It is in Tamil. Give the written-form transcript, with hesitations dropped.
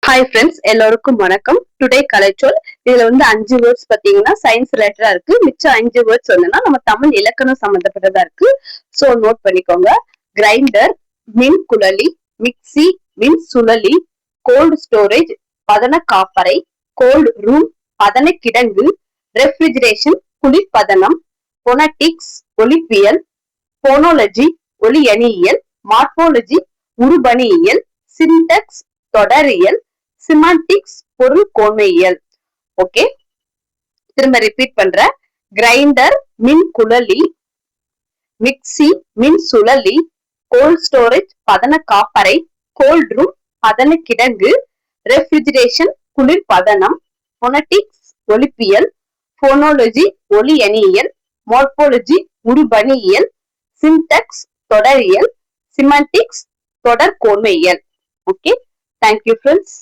ஹாய் ஃப்ரெண்ட்ஸ், எல்லோருக்கும் வணக்கம். டுடே கலைச்சொல். இதுல வந்து 5 வேர்ட்ஸ் பாத்தீங்கன்னா சயின்ஸ் ரிலேட்டடா இருக்கு. மிச்சம் 5 வேர்ட்ஸ் வந்துன்னா நம்ம தமிழ் இலக்கணம் சம்பந்தப்பட்டதா இருக்கு. சோ நோட் பண்ணிக்கோங்க. கிரைண்டர், மின் குழலி, மிக்சி, மின் சுழலி, கோல்டு ஸ்டோரேஜ், பதன காப்பறை, கோல்டு ரூம், பதன கிடங்கு, ரெஃப்ரிஜரேஷன், குளிர்பதனம், பொனட்டிக்ஸ், ஒலிப்பியல், போனோலஜி, ஒலியணியியல், மார்போலஜி, உருபணியியல், சின்டெக்ஸ், தொடரியல், சிமாண்டிக்ஸ், பொருள் கோண்மையியல். ஓகே, திரும்ப ரிப்பீட் பண்ற. கிரைண்டர், மின் குழலி, மிக்சி, மின் சுழலி, கோல்ட் ஸ்டோரேஜ், பதன காப்பறை, கோல்ட் ரூம், பதன கிடங்கு, ரெஃப்ரிஜரேஷன், குளிர் பதனம், பொனட்டிக்ஸ், ஒலிப்பியல், போனோலஜி, ஒலியணியியல், மார்போலஜி, உருபணியியல், சின்டெக்ஸ், தொடரியல், சிமாண்டிக்ஸ், தொடர் கோண்மையியல். Okay, thank you friends.